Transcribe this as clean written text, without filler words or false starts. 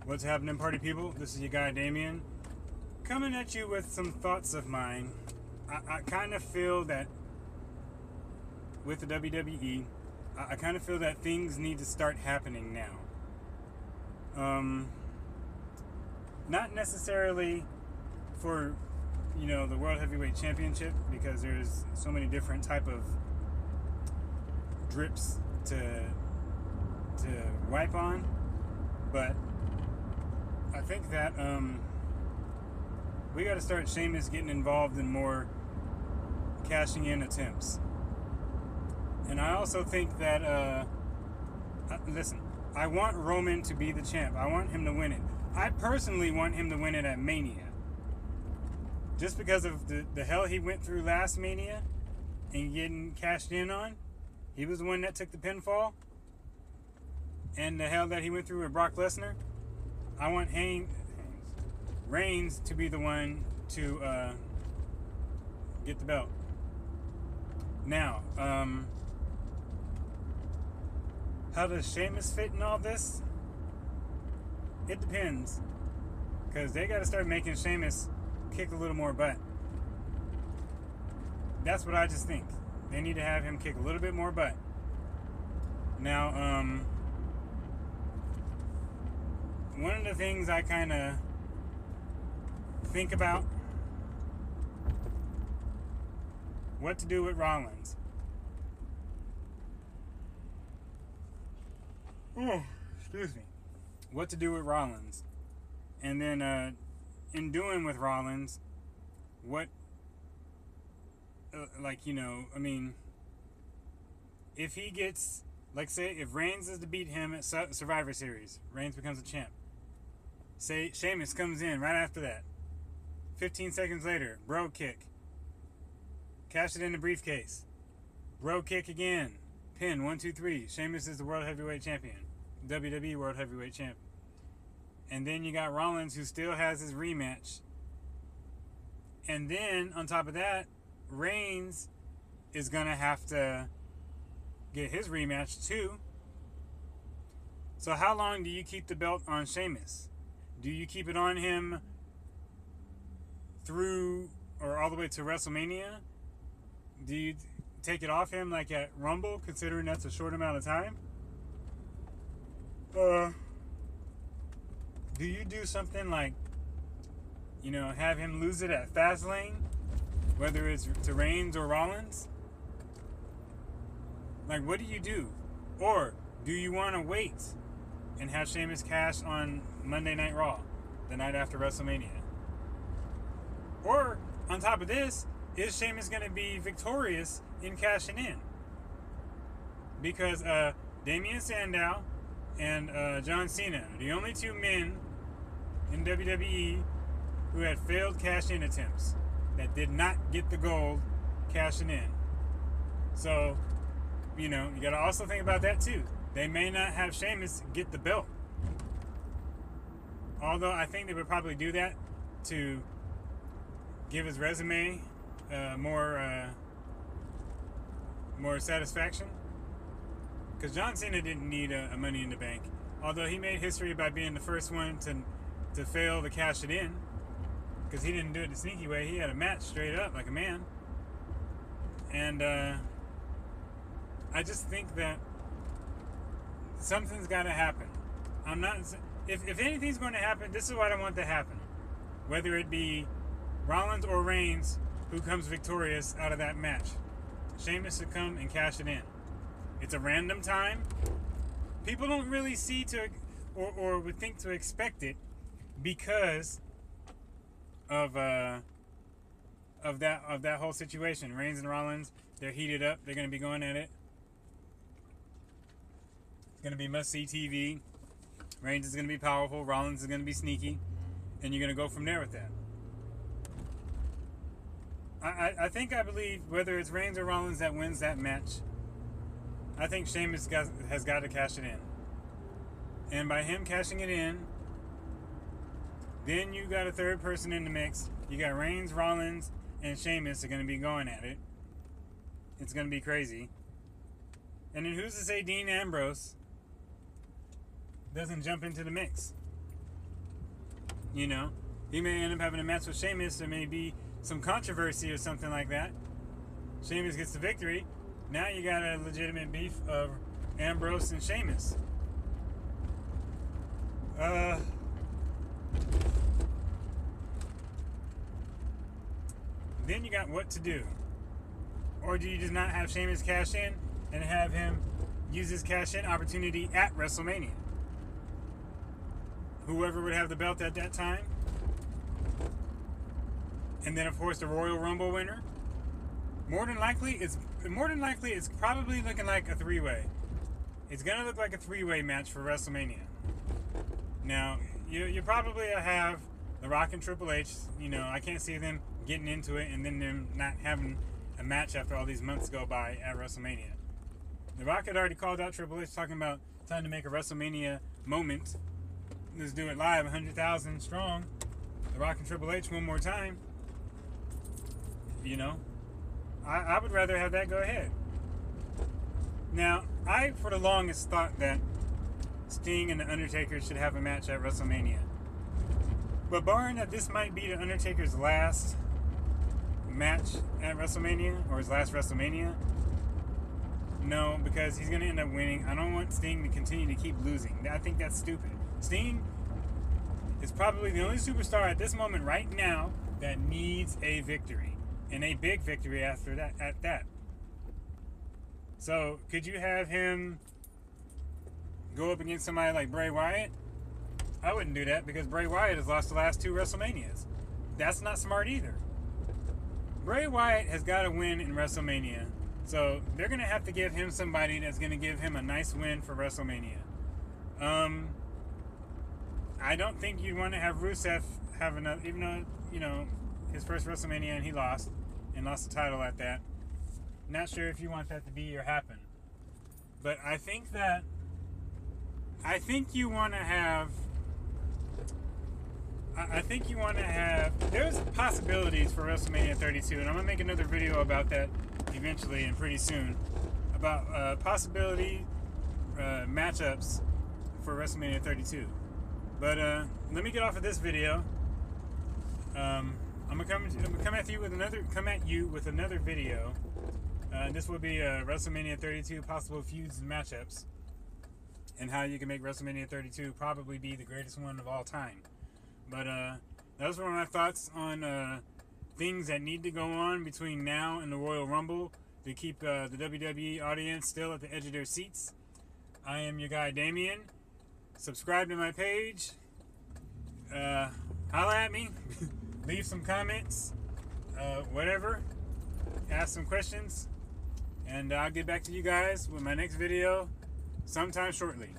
What's happening, party people? This is your guy Damien, coming at you with some thoughts of mine. I kind of feel that with the WWE, I kind of feel that things need to start happening now. Not necessarily for, the World Heavyweight Championship, because there's so many different type of drips to wipe on, but I think that we got to start Sheamus getting involved in more cashing in attempts. And I also think that listen, I want Roman to be the champ. I want him to win it. I personally want him to win it at Mania, just because of the hell he went through last Mania and getting cashed in on. He was the one that took the pinfall, and the hell that he went through with Brock Lesnar. I want Reigns to be the one to get the belt. Now, how does Sheamus fit in all this? It depends, because they got to start making Sheamus kick a little more butt. That's what I just think. They need to have him kick a little bit more butt. Now, one of the things I kind of think about, what to do with Rollins. Oh, excuse me. What to do with Rollins. And then in doing with Rollins, what, if he gets, say, if Reigns is to beat him at Survivor Series, Reigns becomes a champ. Say Sheamus comes in right after that. 15 seconds later, bro kick. Cash it in the briefcase. Bro kick again. Pin, 1, 2, 3. Sheamus is the World Heavyweight Champion. WWE World Heavyweight Champion. And then you got Rollins, who still has his rematch. And then, on top of that, Reigns is going to have to get his rematch too. So how long do you keep the belt on Sheamus? Do you keep it on him through or all the way to WrestleMania? Do you take it off him like at Rumble, considering that's a short amount of time? Do you do something like, have him lose it at Fastlane, whether it's to Reigns or Rollins? Like, what do you do? Or do you want to wait and have Sheamus cash on Monday Night Raw, the night after WrestleMania? Or, on top of this, is Sheamus going to be victorious in cashing in? Because Damien Sandow and John Cena, the only two men in WWE who had failed cash-in attempts, that did not get the gold cashing in. So, you got to also think about that too. They may not have Sheamus get the belt. Although I think they would probably do that to give his resume more satisfaction. Because John Cena didn't need a Money in the Bank. Although he made history by being the first one to fail to cash it in. Because he didn't do it the sneaky way. He had a match straight up like a man. And I just think that something's got to happen. If anything's going to happen, this is what I want to happen. Whether it be Rollins or Reigns who comes victorious out of that match, Sheamus should come and cash it in. It's a random time. People don't really see or would think to expect it because of that whole situation. Reigns and Rollins, they're heated up. They're going to be going at it. It's going to be must-see TV. Reigns is going to be powerful. Rollins is going to be sneaky. And you're going to go from there with that. I believe whether it's Reigns or Rollins that wins that match, I think Sheamus has got to cash it in. And by him cashing it in, then you got a third person in the mix. You got Reigns, Rollins, and Sheamus are going to be going at it. It's going to be crazy. And then who's to say Dean Ambrose doesn't jump into the mix? You know, he may end up having a match with Sheamus. There may be some controversy or something like that. Sheamus gets the victory. Now you got a legitimate beef of Ambrose and Sheamus. Then you got what to do. Or do you just not have Sheamus cash in and have him use his cash in opportunity at WrestleMania? Whoever would have the belt at that time. And then of course the Royal Rumble winner. More than likely it's probably looking like a three-way. It's gonna look like a three-way match for WrestleMania. Now, you probably have The Rock and Triple H. You know, I can't see them getting into it and then them not having a match after all these months go by at WrestleMania. The Rock had already called out Triple H talking about time to make a WrestleMania moment. Let's do it live, 100,000 strong. The Rock and Triple H one more time. You know, I would rather have that go ahead. Now, I for the longest thought that Sting and The Undertaker should have a match at WrestleMania. But barring that this might be The Undertaker's last match at WrestleMania, or his last WrestleMania, no, because he's going to end up winning. I don't want Sting to continue to keep losing. I think that's stupid. Sting is probably the only superstar at this moment right now that needs a victory. And a big victory after that, at that. So, could you have him go up against somebody like Bray Wyatt? I wouldn't do that because Bray Wyatt has lost the last 2 WrestleManias. That's not smart either. Bray Wyatt has got to win in WrestleMania. So, they're going to have to give him somebody that's going to give him a nice win for WrestleMania. I don't think you'd want to have Rusev have another, even though, you know, his first WrestleMania and he lost the title at that. Not sure if you want that to be or happen. But I think you want to have there's possibilities for WrestleMania 32, and I'm going to make another video about that eventually and pretty soon, about possibility matchups for WrestleMania 32. But let me get off of this video. I'm gonna come at you with another video. This will be WrestleMania 32 possible feuds and matchups, and how you can make WrestleMania 32 probably be the greatest one of all time. But those were my thoughts on things that need to go on between now and the Royal Rumble to keep the WWE audience still at the edge of their seats. I am your guy Damien. Subscribe to my page. Holla at me. Leave some comments. Whatever. Ask some questions. And I'll get back to you guys with my next video sometime shortly.